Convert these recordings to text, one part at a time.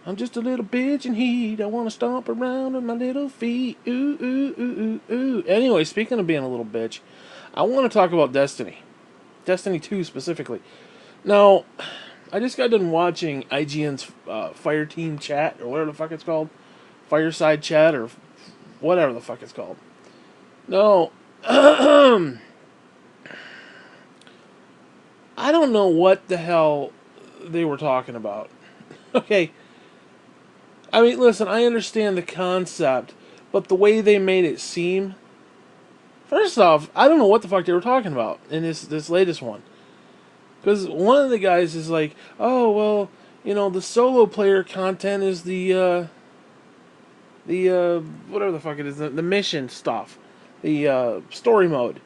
I'm just a little bitch in heat. I want to stomp around with my little feet. Ooh, ooh, ooh, ooh, ooh. Anyway, speaking of being a little bitch, I want to talk about Destiny. Destiny 2 specifically. Now, I just got done watching IGN's Fire Team Chat, or whatever the fuck it's called. Fireside Chat, or whatever the fuck it's called. No, I don't know what the hell they were talking about. Okay, I mean, listen, I understand the concept, but the way they made it seem. First off, I don't know what the fuck they were talking about in this latest one. Because one of the guys is like, oh, well, the solo player content is whatever the fuck it is, the mission stuff. The story mode.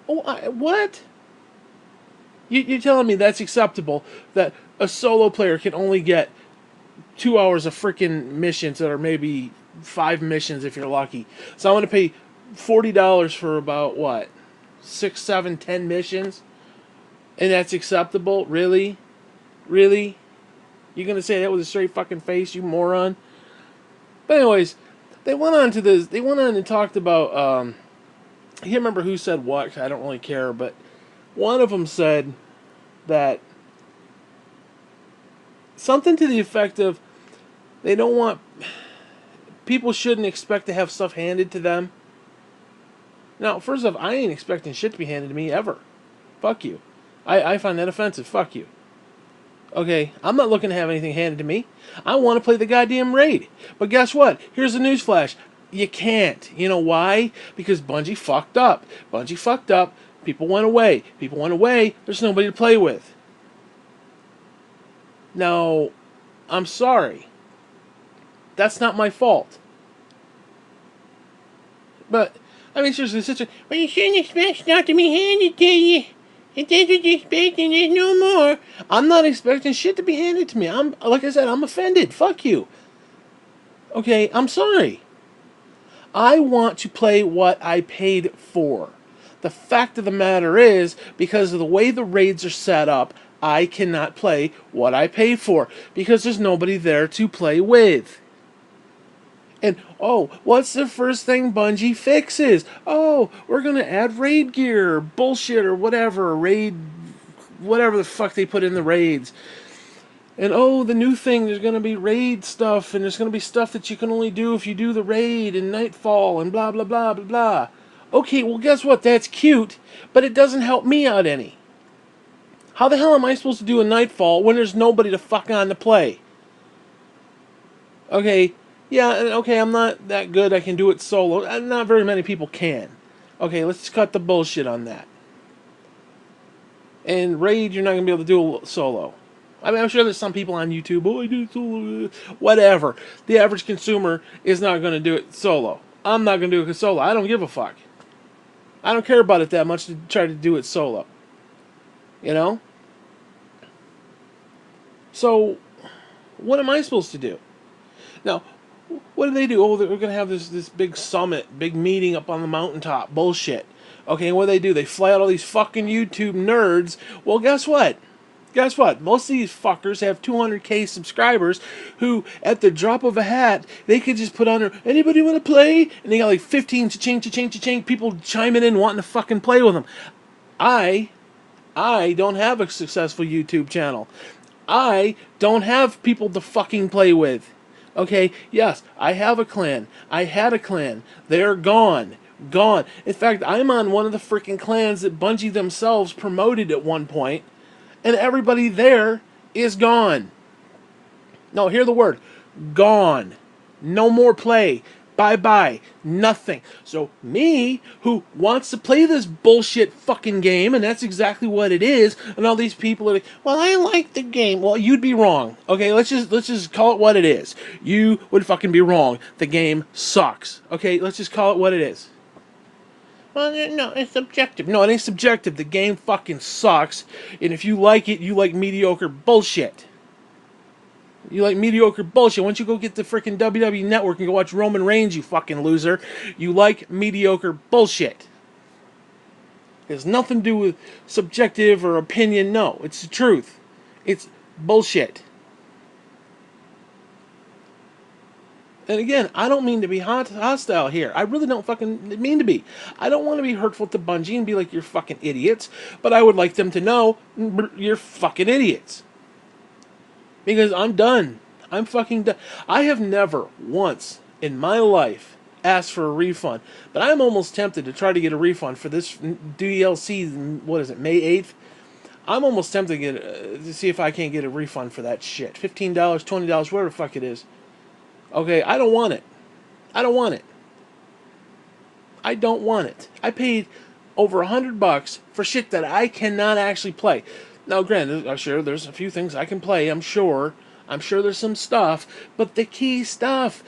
Oh, what? You're telling me that's acceptable? That a solo player can only get 2 hours of freaking missions that are maybe 5 missions if you're lucky. So I'm going to pay $40 for about, what, 6, 7, 10 missions? And that's acceptable? Really? Really? You're going to say that with a straight fucking face, you moron? But anyways, they went on to this. They went on and talked about, I can't remember who said what, I don't really care, but one of them said that something to the effect of they don't want, people shouldn't expect to have stuff handed to them. Now, first off, I ain't expecting shit to be handed to me ever. Fuck you. I find that offensive. Fuck you. Okay, I'm not looking to have anything handed to me. I want to play the goddamn raid. But guess what? Here's the newsflash. You can't. You know why? Because Bungie fucked up. Bungie fucked up. People went away. People went away. There's nobody to play with. Now, I'm sorry. That's not my fault. But, I mean, seriously, such a... Well, you shouldn't expect stuff to be handed to you. If that's what you expect, and there's no more. I'm not expecting shit to be handed to me. Like I said, I'm offended. Fuck you. Okay, I'm sorry. I want to play what I paid for. The fact of the matter is, because of the way the raids are set up, I cannot play what I paid for. Because there's nobody there to play with. And, oh, what's the first thing Bungie fixes? Oh, we're going to add raid gear, bullshit, or whatever. Raid, whatever the fuck they put in the raids. And, oh, the new thing, there's going to be raid stuff, and there's going to be stuff that you can only do if you do the raid, and Nightfall, and blah, blah, blah, blah, blah. Okay, well, guess what? That's cute, but it doesn't help me out any. How the hell am I supposed to do a Nightfall when there's nobody to fuck on to play? Okay, yeah, okay, I'm not that good. I can do it solo. Not very many people can. Okay, let's cut the bullshit on that. And Raid, you're not going to be able to do it solo. I mean, I'm sure there's some people on YouTube, oh, I do it solo. Whatever. The average consumer is not going to do it solo. I'm not going to do it solo. I don't give a fuck. I don't care about it that much to try to do it solo. You know? So, what am I supposed to do? Now, what do they do? Oh, they're going to have this big summit, big meeting up on the mountaintop. Bullshit. Okay, and what do? They fly out all these fucking YouTube nerds. Well, guess what? Guess what? Most of these fuckers have 200k subscribers who, at the drop of a hat, they could just put on there, anybody want to play? And they got like 15 cha-ching, people chiming in wanting to fucking play with them. I don't have a successful YouTube channel. I don't have people to fucking play with. Okay, yes, I have a clan. I had a clan. They're gone. Gone. In fact, I'm on one of the freaking clans that Bungie themselves promoted at one point, and everybody there is gone. No, hear the word. Gone. No more play. Bye-bye. Nothing. So me, who wants to play this bullshit fucking game, and that's exactly what it is, and all these people are like, well, I like the game. Well, you'd be wrong. Okay, let's just call it what it is. You would fucking be wrong. The game sucks. Okay, let's just call it what it is. Well, no, it's subjective. No, it ain't subjective. The game fucking sucks, and if you like it, you like mediocre bullshit. You like mediocre bullshit. Why don't you go get the freaking WWE Network and go watch Roman Reigns, you fucking loser? You like mediocre bullshit. It has nothing to do with subjective or opinion. No, it's the truth. It's bullshit. And again, I don't mean to be hostile here. I really don't fucking mean to be. I don't want to be hurtful to Bungie and be like, you're fucking idiots. But I would like them to know, you're fucking idiots. Because I'm done. I'm fucking done. I have never once in my life asked for a refund. But I'm almost tempted to try to get a refund for this DLC, what is it, May 8th? I'm almost tempted to see if I can't get a refund for that shit. $15, $20, whatever the fuck it is. Okay, I don't want it. I don't want it. I don't want it. I paid over $100 for shit that I cannot actually play. Now, granted, I'm sure there's a few things I can play. I'm sure there's some stuff, but the key stuff,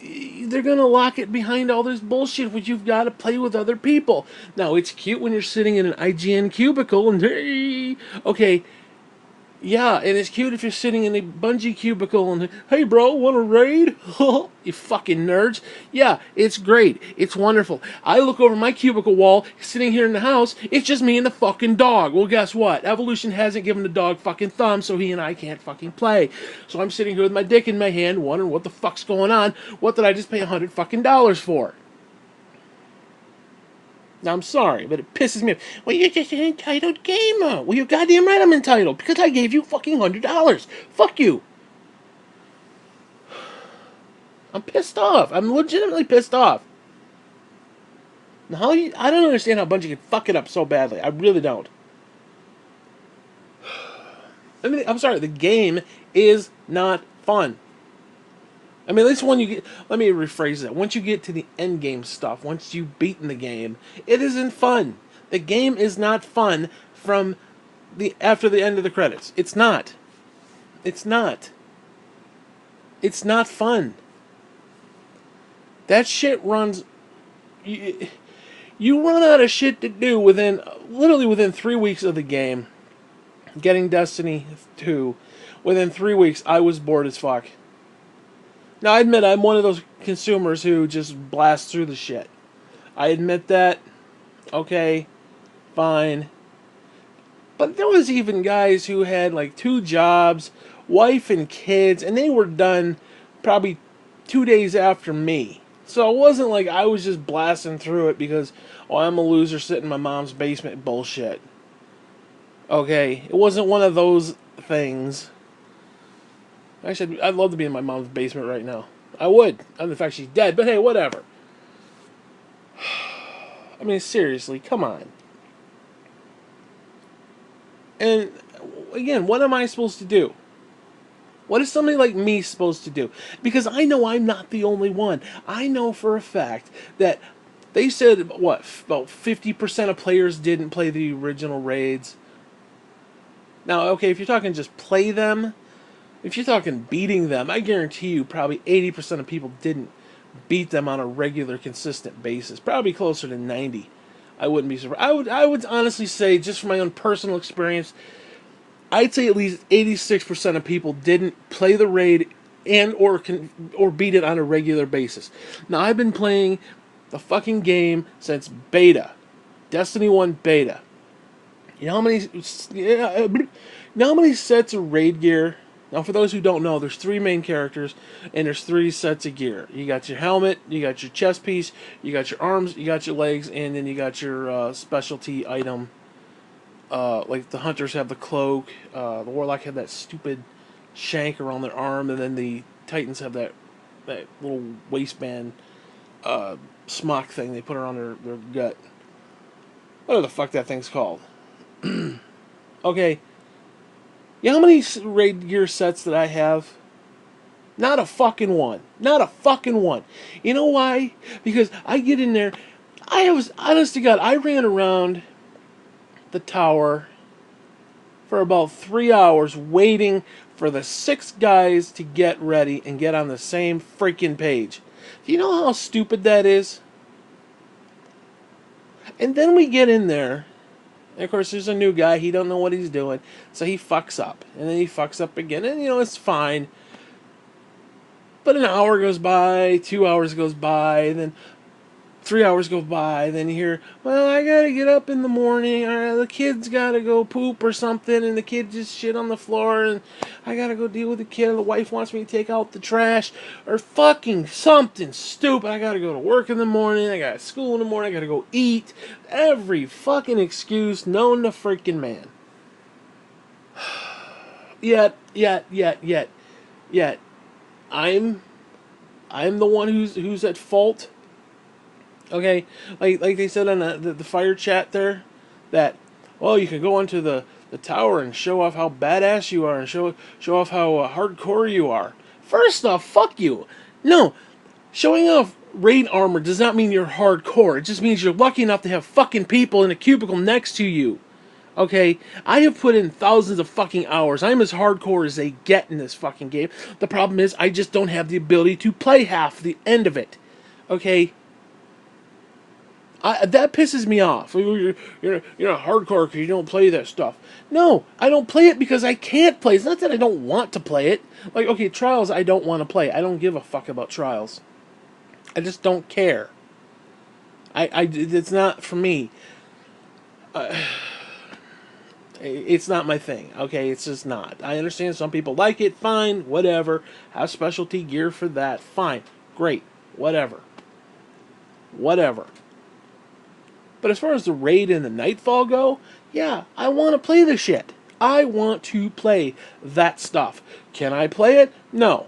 they're gonna lock it behind all this bullshit, which you've got to play with other people. Now, it's cute when you're sitting in an IGN cubicle and okay. Yeah, and it's cute if you're sitting in a Bungie cubicle and, hey bro, want a raid? You fucking nerds. Yeah, it's great. It's wonderful. I look over my cubicle wall, sitting here in the house, it's just me and the fucking dog. Well, guess what? Evolution hasn't given the dog fucking thumbs, so he and I can't fucking play. So I'm sitting here with my dick in my hand, wondering what the fuck's going on. What did I just pay $100 fucking for? Now, I'm sorry, but it pisses me off. Well, you're just an entitled gamer. Well, you're goddamn right I'm entitled, because I gave you fucking $100. Fuck you. I'm pissed off. I'm legitimately pissed off. Now, I don't understand how Bungie can fuck it up so badly. I really don't. I mean, I'm sorry, the game is not fun. I mean, at least when you get... Let me rephrase that. Once you get to the end game stuff, once you've beaten the game, it isn't fun. The game is not fun from after the end of the credits. It's not. It's not. It's not fun. That shit runs... You run out of shit to do literally within 3 weeks of the game. Getting Destiny 2. Within 3 weeks, I was bored as fuck. Now, I admit I'm one of those consumers who just blasts through the shit. I admit that. Okay, fine. But there was even guys who had like 2 jobs, wife and kids, and they were done probably 2 days after me. So it wasn't like I was just blasting through it because, oh, I'm a loser sitting in my mom's basement bullshit. Okay, it wasn't one of those things. Actually, I'd love to be in my mom's basement right now. I would. And the fact she's dead, but hey, whatever. I mean, seriously, come on. And, again, what am I supposed to do? What is somebody like me supposed to do? Because I know I'm not the only one. I know for a fact that they said, what, about 50% of players didn't play the original raids. Now, okay, if you're talking just play them, if you're talking beating them, I guarantee you probably 80% of people didn't beat them on a regular, consistent basis. Probably closer to 90. I wouldn't be surprised. I would honestly say, just from my own personal experience, I'd say at least 86% of people didn't play the raid and or beat it on a regular basis. Now, I've been playing the fucking game since beta. Destiny 1 beta. You know how many sets of raid gear? Now, for those who don't know, there's 3 main characters, and there's 3 sets of gear. You got your helmet, you got your chest piece, you got your arms, you got your legs, and then you got your specialty item. Like the hunters have the cloak, the warlock have that stupid shank around their arm, and then the titans have that little waistband smock thing they put around their gut. Whatever the fuck that thing's called. Okay. You know how many raid gear sets that I have? Not a fucking one. Not a fucking one. You know why? Because I get in there. I was, honest to God, I ran around the tower for about 3 hours waiting for the 6 guys to get ready and get on the same freaking page. Do you know how stupid that is? And then we get in there. And of course, there's a new guy. He don't know what he's doing. So he fucks up. And then he fucks up again. And, you know, it's fine. But an hour goes by. 2 hours goes by. And then 3 hours go by, then you hear, well, I gotta get up in the morning, or the kid's gotta go poop or something, and the kid just shit on the floor, and I gotta go deal with the kid, and the wife wants me to take out the trash, or fucking something stupid. I gotta go to work in the morning, I got school in the morning, I gotta go eat. Every fucking excuse known to freaking man. Yet, I'm the one who's at fault. Okay, like they said on the fire chat there, that, well, you can go onto the tower and show off how badass you are and show off how hardcore you are. First off, fuck you. No, showing off raid armor does not mean you're hardcore. It just means you're lucky enough to have fucking people in a cubicle next to you. Okay, I have put in thousands of fucking hours. I'm as hardcore as they get in this fucking game. The problem is I just don't have the ability to play half the end of it. Okay. That pisses me off. You're not hardcore because you don't play that stuff. No, I don't play it because I can't play. It's not that I don't want to play it. Like, okay, Trials I don't want to play. I don't give a fuck about Trials. I just don't care. It's not for me. It's not my thing. Okay, it's just not. I understand some people like it. Fine, whatever. Have specialty gear for that. Fine, great, whatever. But as far as the raid and the Nightfall go, yeah, I want to play the shit. I want to play that stuff. Can I play it? No.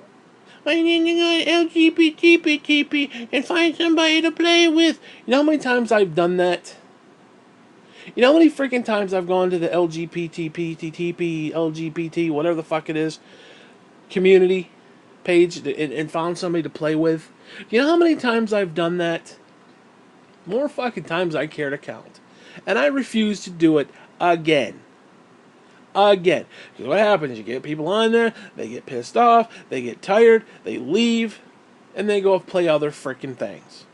I need to go LGBT and find somebody to play with. You know how many times I've done that? You know how many freaking times I've gone to the LGBT, whatever the fuck it is, community page and found somebody to play with? You know how many times I've done that? More fucking times I care to count. And I refuse to do it again. Because what happens? You get people on there, they get pissed off, they get tired, they leave, and they go play other freaking things.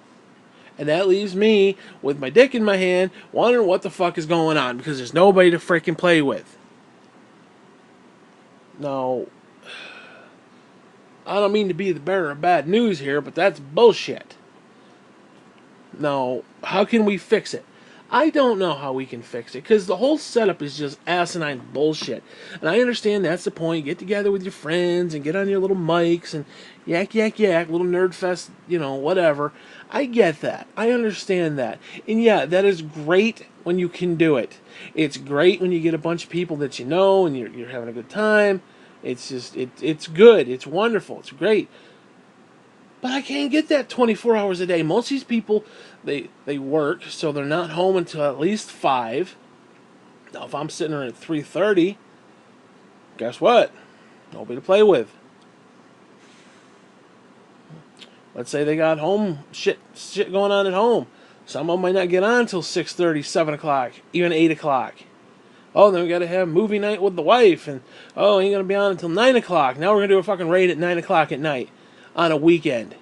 And that leaves me with my dick in my hand, wondering what the fuck is going on, because there's nobody to freaking play with. Now, I don't mean to be the bearer of bad news here, but that's bullshit. Now, how can we fix it? I don't know how we can fix it, because the whole setup is just asinine bullshit. And I understand that's the point. You get together with your friends and get on your little mics and yak, little nerd fest, whatever. I get that. I understand that. And yeah, that is great when you can do it. It's great when you get a bunch of people that you know and you're having a good time. It's just, it's good. It's wonderful. It's great. But I can't get that 24 hours a day. Most of these people, they work, so they're not home until at least 5. Now, if I'm sitting there at 3:30, guess what? Nobody to play with. Let's say they got home shit going on at home. Some of them might not get on until 6:30, 7 o'clock, even 8 o'clock. Oh, then we got to have movie night with the wife, and ain't going to be on until 9 o'clock. Now we're going to do a fucking raid at 9 o'clock at night on a weekend.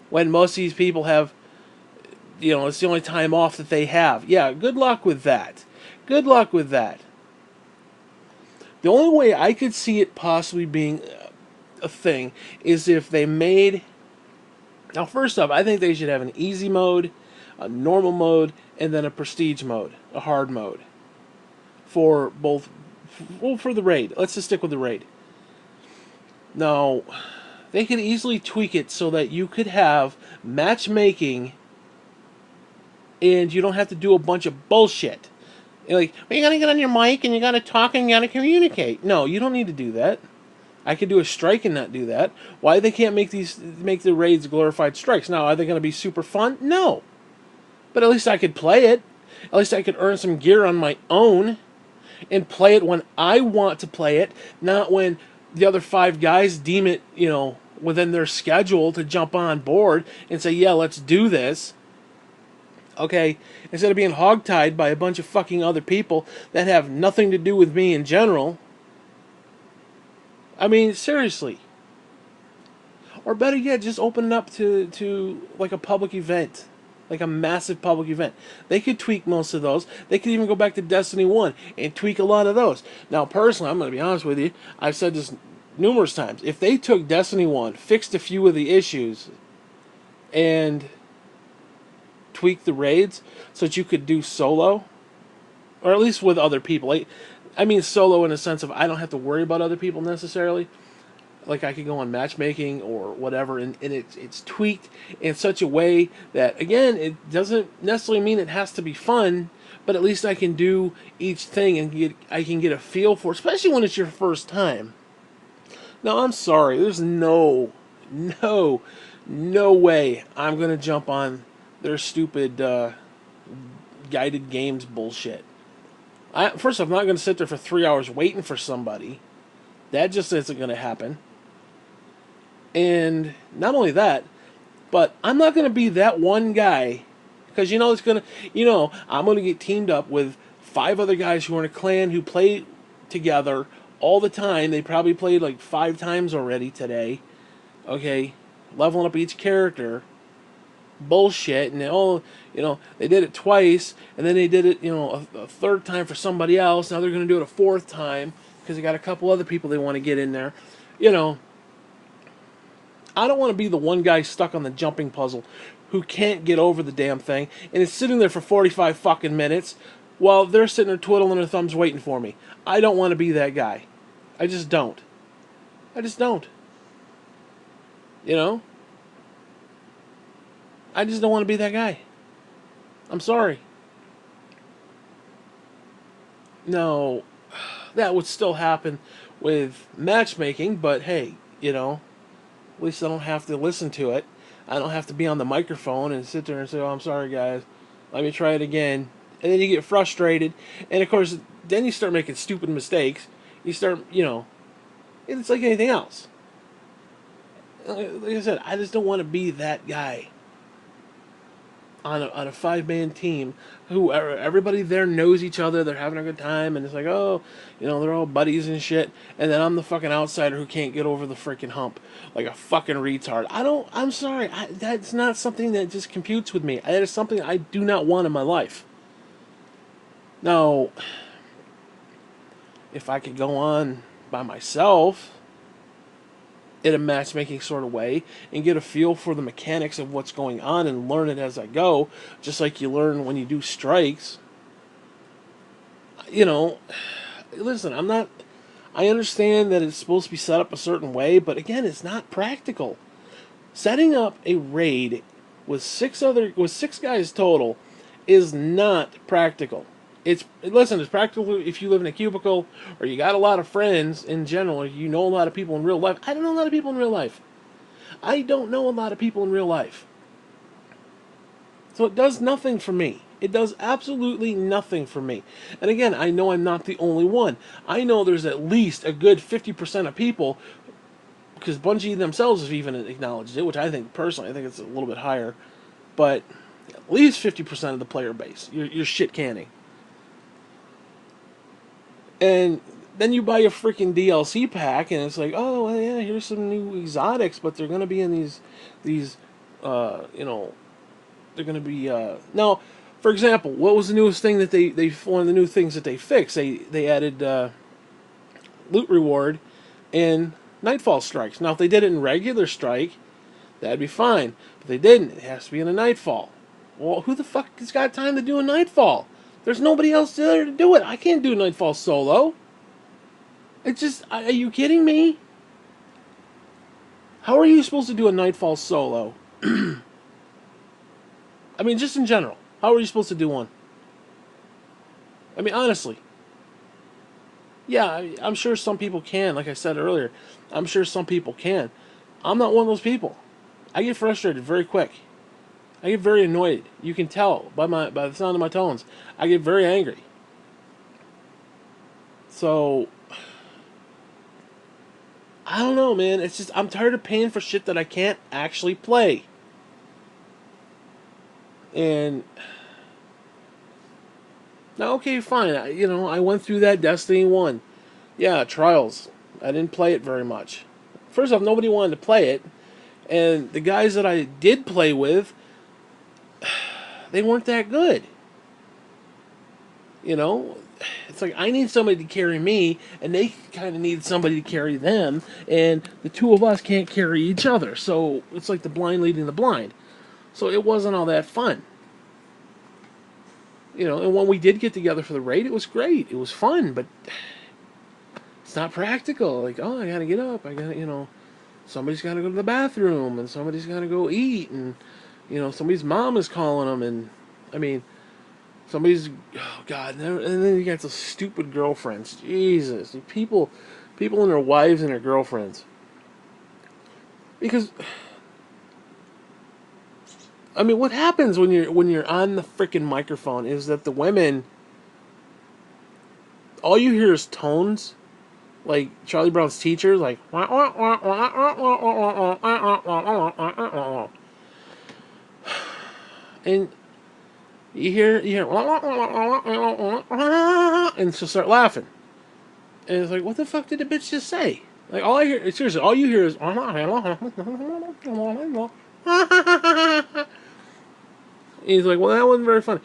When most of these people have, it's the only time off that they have. Yeah, good luck with that. Good luck with that. The only way I could see it possibly being a thing is if they made... Now, first off, I think they should have an easy mode, a normal mode, and then a prestige mode, a hard mode. For both... Well, for the raid. Let's just stick with the raid. Now, they could easily tweak it so that you could have matchmaking and you don't have to do a bunch of bullshit. You're like, well, you gotta get on your mic and you gotta talk and you gotta communicate. No, you don't need to do that. I could do a strike and not do that. Why they can't make the raids glorified strikes? Now, are they gonna be super fun? No. But at least I could play it. At least I could earn some gear on my own and play it when I want to play it, not when the other 5 guys deem it, within their schedule to jump on board and say, yeah, let's do this. Okay, instead of being hogtied by a bunch of fucking other people that have nothing to do with me in general. I mean, seriously. Or better yet, just open it up to like a public event. Like a massive public event. They could tweak most of those. They could even go back to Destiny 1 and tweak a lot of those. Now, personally, I'm going to be honest with you. I've said this numerous times. If they took Destiny 1, fixed a few of the issues, and tweak the raids so that you could do solo, or at least with other people. Like, I mean solo in a sense of I don't have to worry about other people necessarily. Like I could go on matchmaking or whatever, and it's tweaked in such a way that again it doesn't necessarily mean it has to be fun, but at least I can do each thing and I can get a feel for it, especially when it's your first time. Now I'm sorry, there's no no way I'm gonna jump on their stupid guided games bullshit. First, I'm not gonna sit there for 3 hours waiting for somebody. That just isn't gonna happen. And not only that, but I'm not going to be that one guy, because it's going to, I'm going to get teamed up with 5 other guys who are in a clan who play together all the time. They probably played like 5 times already today. Okay, leveling up each character. Bullshit. And they did it twice, and then they did it, a third time for somebody else. Now they're going to do it a fourth time because they got a couple other people they want to get in there. I don't want to be the one guy stuck on the jumping puzzle who can't get over the damn thing and is sitting there for 45 fucking minutes while they're sitting there twiddling their thumbs waiting for me. I don't want to be that guy. I just don't. I just don't. I just don't want to be that guy. I'm sorry. No, that would still happen with matchmaking, but hey, at least I don't have to listen to it. I don't have to be on the microphone and sit there and say, "Oh, I'm sorry, guys. Let me try it again." And then you get frustrated, and of course, then you start making stupid mistakes. You start, it's like anything else. Like I said, I just don't want to be that guy on a 5-man team who everybody there knows each other. They're having a good time, and it's like, oh, they're all buddies and shit. And then I'm the fucking outsider who can't get over the freaking hump like a fucking retard. I'm sorry. That's not something that just computes with me. That is something I do not want in my life. Now, if I could go on by myself in a matchmaking sort of way and get a feel for the mechanics of what's going on and learn it as I go, just like you learn when you do strikes. Listen, I understand that it's supposed to be set up a certain way, but again, it's not practical. Setting up a raid with 6 guys total is not practical. It's practical if you live in a cubicle or you got a lot of friends in general, or you know a lot of people in real life. I don't know a lot of people in real life. So it does nothing for me. It does absolutely nothing for me. And again, I know I'm not the only one. I know there's at least a good 50% of people, because Bungie themselves have even acknowledged it, which I think it's a little bit higher, but at least 50% of the player base, you're shit canning. And then you buy a freaking DLC pack, and it's like, oh, well, yeah, here's some new exotics, but they're going to be in these, they're going to be, now, for example, what was the newest thing that one of the new things that they fixed? They added, loot reward in Nightfall strikes. Now, if they did it in regular strike, that'd be fine. But they didn't. It has to be in a Nightfall. Well, who the fuck has got time to do a Nightfall? There's nobody else there to do it. I can't do Nightfall solo. It's just, are you kidding me? How are you supposed to do a Nightfall solo? I mean, just in general. How are you supposed to do one? I mean, honestly. Yeah, I'm sure some people can, like I said earlier. I'm sure some people can. I'm not one of those people. I get frustrated very quick. I get very annoyed. You can tell by the sound of my tones. I get very angry. So, I don't know, man. It's just, I'm tired of paying for shit that I can't actually play. And now, okay, fine. I went through that Destiny 1. Yeah, Trials. I didn't play it very much. First off, nobody wanted to play it. And the guys that I did play with, they weren't that good. It's like I need somebody to carry me, and they kind of need somebody to carry them, and the two of us can't carry each other. So it's like the blind leading the blind. So it wasn't all that fun. And when we did get together for the raid, it was great. It was fun, but it's not practical. Like, oh, I gotta get up. I gotta, somebody's gotta go to the bathroom, and somebody's gotta go eat, and somebody's mom is calling them, and I mean, oh God, and then you got those stupid girlfriends. Jesus, people and their wives and their girlfriends. Because, I mean, what happens when you're on the freaking microphone is that the women, all you hear is tones, like Charlie Brown's teacher, like, and you hear, and she'll start laughing, and it's like, what the fuck did the bitch just say? Like, seriously, all you hear is, he's like, well, that wasn't very funny.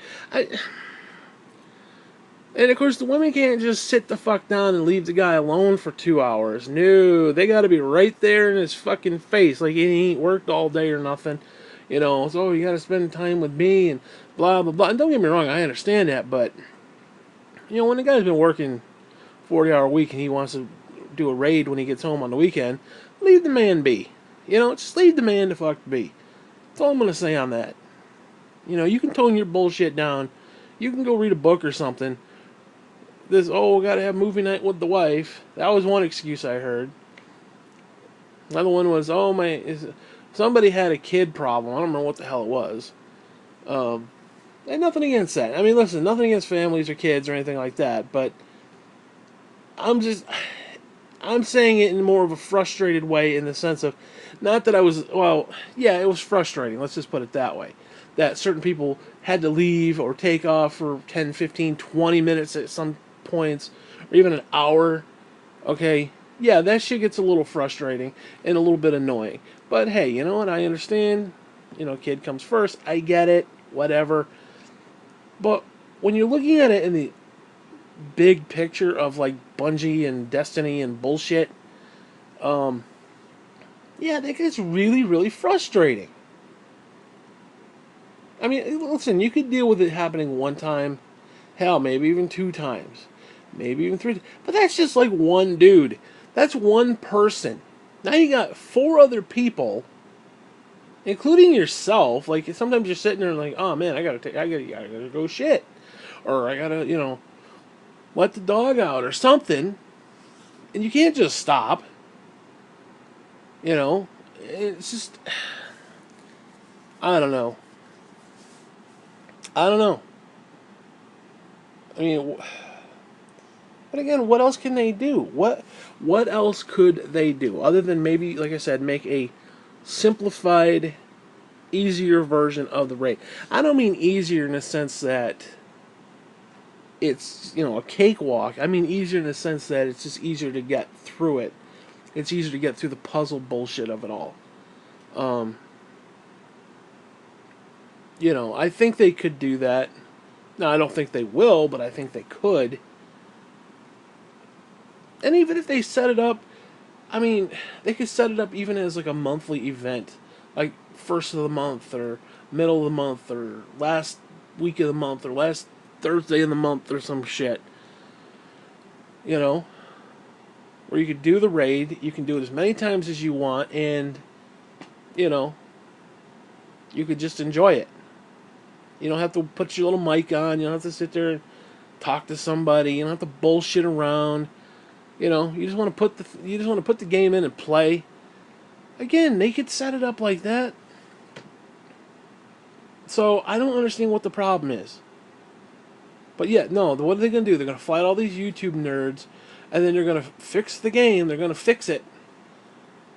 And of course, the women can't just sit the fuck down and leave the guy alone for 2 hours. No, they got to be right there in his fucking face, like he ain't worked all day or nothing. So you got to spend time with me and blah blah blah. And don't get me wrong, I understand that, but when the guy's been working 40-hour week and he wants to do a raid when he gets home on the weekend, leave the man be. Just leave the man the fuck be. That's all I'm gonna say on that. You can tone your bullshit down. You can go read a book or something. Gotta have movie night with the wife. That was one excuse I heard. Another one was, somebody had a kid problem. I don't remember what the hell it was. And nothing against that. I mean, listen, nothing against families or kids or anything like that, but I'm saying it in more of a frustrated way, in the sense of, not that I was, well, yeah, it was frustrating, let's just put it that way, that certain people had to leave or take off for 10, 15, 20 minutes at some points, or even an hour, okay? Yeah, that shit gets a little frustrating and a little bit annoying. But hey, you know what, I understand, kid comes first, I get it, whatever. But when you're looking at it in the big picture of like Bungie and Destiny and bullshit, yeah, that gets really, really frustrating. I mean, listen, you could deal with it happening one time, hell, maybe even 2 times, maybe even 3, but that's just like one dude. That's one person. Now you got 4 other people, including yourself. Like, sometimes you're sitting there like, oh man, I gotta go shit, or I gotta, let the dog out or something, and you can't just stop. It's just, I don't know. I mean, but again, what else can they do? What else could they do other than maybe, like I said, make a simplified, easier version of the raid? I don't mean easier in the sense that it's, a cakewalk. I mean easier in the sense that it's just easier to get through it. It's easier to get through the puzzle bullshit of it all. I think they could do that. Now, I don't think they will, but I think they could. And even if they set it up, I mean, they could set it up even as like a monthly event, like first of the month or middle of the month or last week of the month or last Thursday of the month or some shit. Where you could do the raid, you can do it as many times as you want, and you could just enjoy it. You don't have to put your little mic on. You don't have to sit there and talk to somebody. You don't have to bullshit around. You just want to put the game in and play. Again, they could set it up like that. So I don't understand what the problem is. But yeah, no. What are they going to do? They're going to fight all these YouTube nerds, and then they're going to fix the game. They're going to fix it.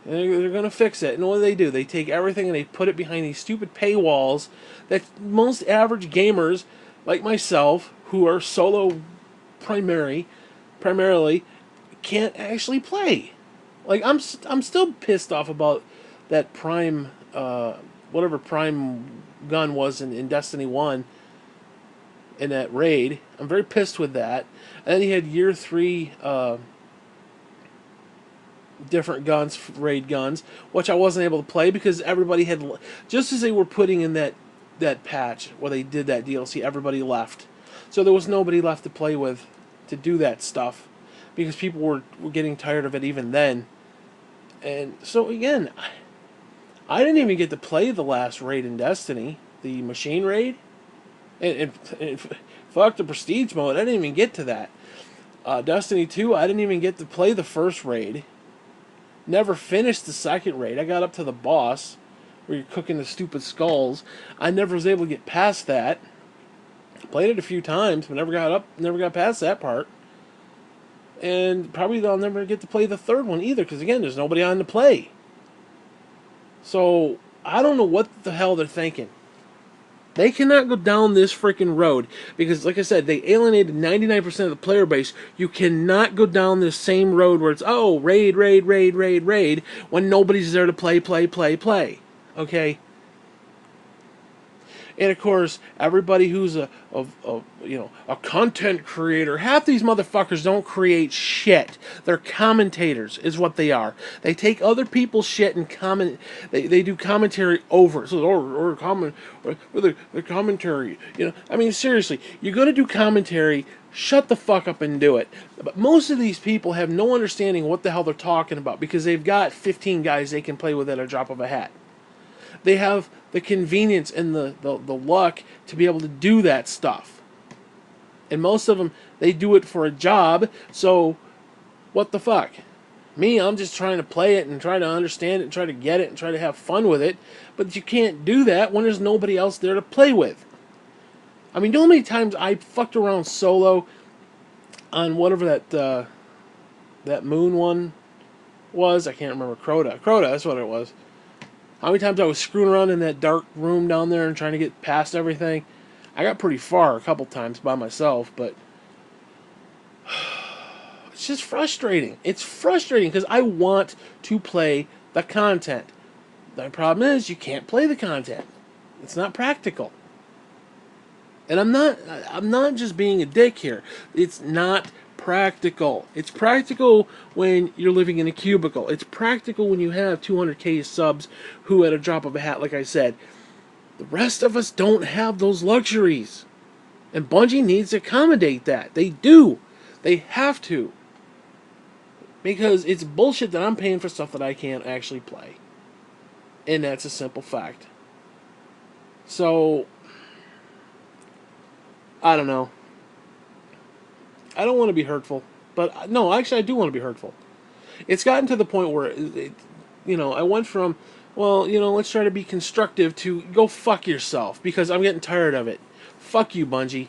And they're going to fix it. And what do? They take everything and they put it behind these stupid paywalls that most average gamers, like myself, who are solo primarily, can't actually play. Like, I'm still pissed off about that Prime, whatever Prime gun was in Destiny 1, in that raid. I'm very pissed with that. And then he had Year 3, different guns, raid guns, which I wasn't able to play because everybody had, just as they were putting in that patch where they did that DLC, everybody left. So there was nobody left to play with to do that stuff because people were getting tired of it even then. And so again, I didn't even get to play the last raid in Destiny, the machine raid. And fuck the prestige mode, I didn't even get to that. Destiny 2, I didn't even get to play the first raid. Never finished the second raid. I got up to the boss, where you're cooking the stupid skulls. I never was able to get past that. Played it a few times, but never got past that part. And probably I'll never get to play the third one either, because again, there's nobody on to play. So, I don't know what the hell they're thinking. They cannot go down this freaking road because, like I said, they alienated 99% of the player base. You cannot go down this same road where it's, oh, raid, when nobody's there to play. Okay? And of course, everybody who's a content creator, half these motherfuckers don't create shit. They're commentators, is what they are. They take other people's shit and comment. They do commentary over it. So the commentary. I mean, seriously, you're gonna do commentary. Shut the fuck up and do it. But most of these people have no understanding what the hell they're talking about because they've got 15 guys they can play with at a drop of a hat. They have the convenience and the luck to be able to do that stuff. And most of them, they do it for a job, so what the fuck? Me, I'm just trying to play it and try to understand it and try to get it and try to have fun with it, but you can't do that when there's nobody else there to play with. I mean, you know how many times I fucked around solo on whatever that moon one was? I can't remember. Crota, that's what it was. How many times I was screwing around in that dark room down there and trying to get past everything? I got pretty far a couple times by myself, but it's just frustrating. It's frustrating because I want to play the content. The problem is you can't play the content. It's not practical. And I'm not just being a dick here. It's not practical. It's practical when you're living in a cubicle. It's practical when you have 200k subs who at a drop of a hat, like I said. The rest of us don't have those luxuries. And Bungie needs to accommodate that. They do. They have to. Because it's bullshit that I'm paying for stuff that I can't actually play. And that's a simple fact. So, I don't know. I don't want to be hurtful, but no, actually I do want to be hurtful. It's gotten to the point where, I went from, let's try to be constructive to go fuck yourself because I'm getting tired of it. Fuck you, Bungie.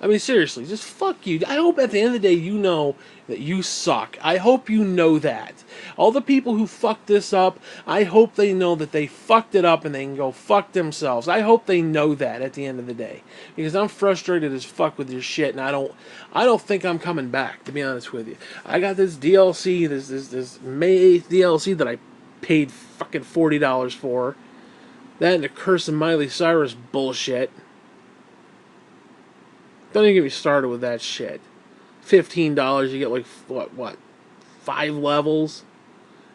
I mean, seriously, just fuck you. I hope at the end of the day you know that you suck. I hope you know that. All the people who fucked this up, I hope they know that they fucked it up and they can go fuck themselves. I hope they know that at the end of the day. Because I'm frustrated as fuck with your shit and I don't think I'm coming back, to be honest with you. I got this DLC, this May 8th DLC that I paid fucking $40 for. That and the Curse of Miley Cyrus bullshit. Don't even get me started with that shit. $15, you get like, what? 5 levels?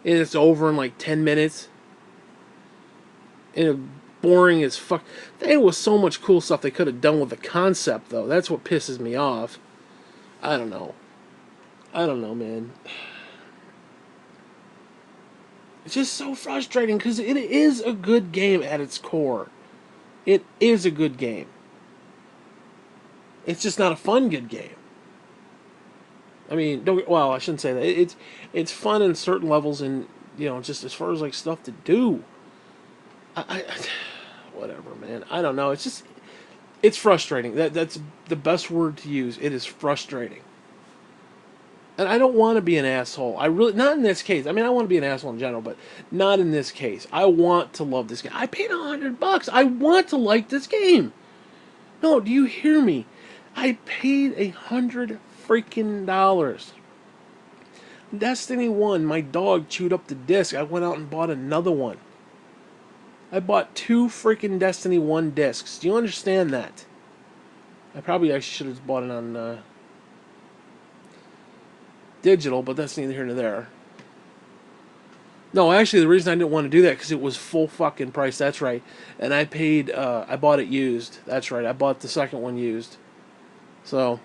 And it's over in like 10 minutes? And it's boring as fuck. There was so much cool stuff they could have done with the concept, though. That's what pisses me off. I don't know, man. It's just so frustrating because it is a good game at its core. It is a good game. It's just not a fun good game. I mean, I shouldn't say that. It's fun in certain levels, and just as far as like stuff to do. Whatever, man. I don't know. It's frustrating. That's the best word to use. It is frustrating. And I don't want to be an asshole. Not in this case. I mean, I want to be an asshole in general, but not in this case. I want to love this game. I paid $100. I want to like this game. No, do you hear me? I paid $100 freaking dollars. Destiny 1, my dog chewed up the disc. I went out and bought another one. I bought 2 freaking Destiny 1 discs. Do you understand that? I probably actually should have bought it on digital, but that's neither here nor there. No, actually, the reason I didn't want to do that because it was full fucking price. That's right. And I bought it used. That's right. I bought the second one used. So,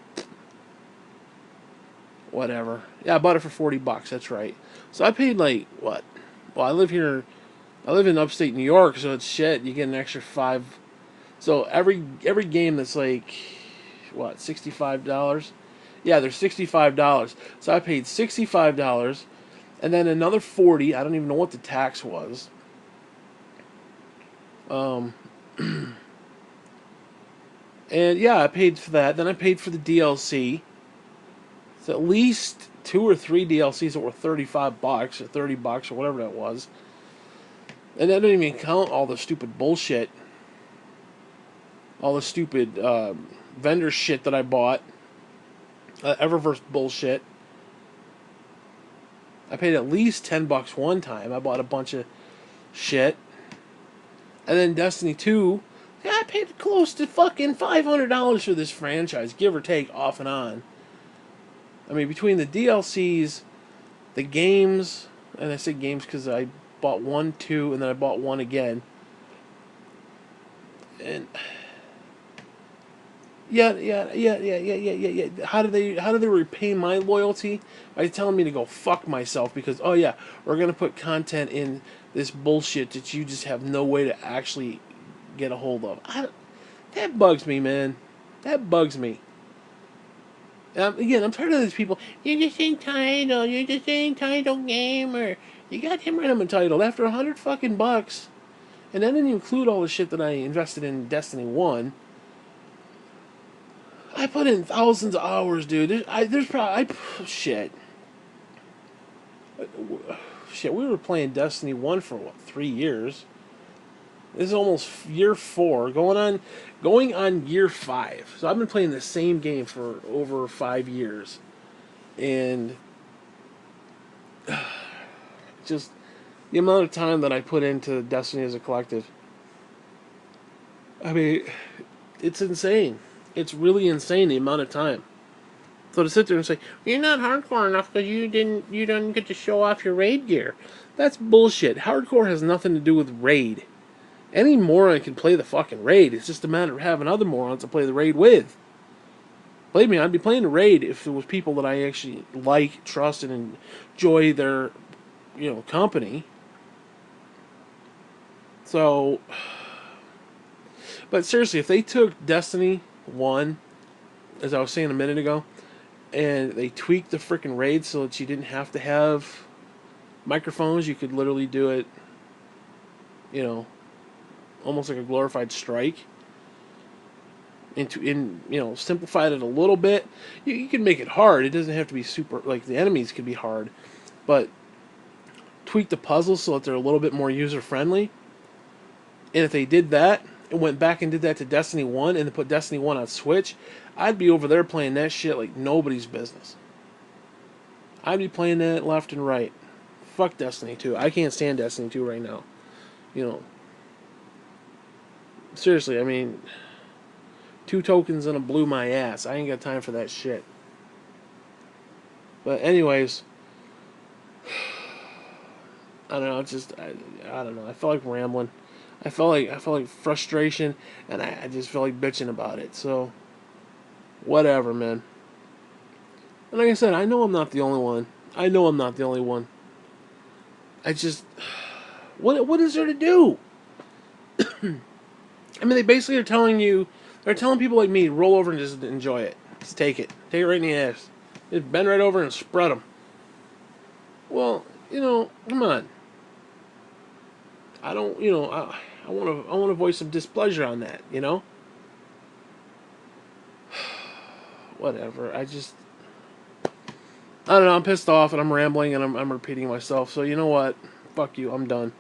whatever. Yeah, I bought it for $40. That's right. So I paid like what? Well, I live here. I live in upstate New York, so it's shit. You get an extra 5. So every game that's like what, $65? Yeah, they're $65. So I paid $65, and then another 40. I don't even know what the tax was. Um, and yeah, I paid for that. Then I paid for the DLC. So at least 2 or 3 DLCs that were $35 or $30 or whatever that was. And that didn't even count all the stupid bullshit, all the stupid vendor shit that I bought, Eververse bullshit. I paid at least $10 one time. I bought a bunch of shit, and then Destiny 2. Yeah, I paid close to fucking $500 for this franchise, give or take, off and on. I mean, between the DLCs, the games, and I say games because I bought 1, 2, and then I bought 1 again. And yeah. How do they repay my loyalty? By telling me to go fuck myself because, oh yeah, we're gonna put content in this bullshit that you just have no way to actually get a hold of. That bugs me, man. That bugs me. Again, I'm tired of these people. You're just entitled. You're just an entitled gamer. You got him right. I'm entitled after $100 fucking, and that didn't include all the shit that I invested in Destiny 1. I put in thousands of hours, dude. There's probably shit. Shit, we were playing Destiny 1 for what, 3 years? This is almost year 4, going on year 5. So I've been playing the same game for over 5 years, and just the amount of time that I put into Destiny as a collective. I mean, it's insane. It's really insane the amount of time. So to sit there and say you're not hardcore enough because you didn't get to show off your raid gear, that's bullshit. Hardcore has nothing to do with raid. Any moron can play the fucking raid. It's just a matter of having other morons to play the raid with. Believe me, I'd be playing the raid if it was people that I actually like, trust, and enjoy their, company. So, but seriously, if they took Destiny 1, as I was saying a minute ago, and they tweaked the freaking raid so that you didn't have to have microphones, you could literally do it, almost like a glorified strike. Simplified it a little bit. You can make it hard. It doesn't have to be super, like the enemies could be hard, but tweak the puzzles so that they're a little bit more user friendly. And if they did that and went back and did that to Destiny 1 and then put Destiny 1 on Switch, I'd be over there playing that shit like nobody's business. I'd be playing that left and right. Fuck Destiny 2. I can't stand Destiny 2 right now. Seriously, I mean, 2 tokens and a blew my ass. I ain't got time for that shit. But anyways, I don't know. It's just I don't know. I felt like rambling. I felt like frustration, and I just felt like bitching about it. So, whatever, man. And like I said, I know I'm not the only one. I just, what is there to do? I mean, they basically are they're telling people like me, roll over and just enjoy it. Just take it right in the ass. Just bend right over and spread them. Well, come on. I don't, I want to voice some displeasure on that, Whatever. I don't know. I'm pissed off and I'm rambling and I'm repeating myself. So you know what? Fuck you. I'm done.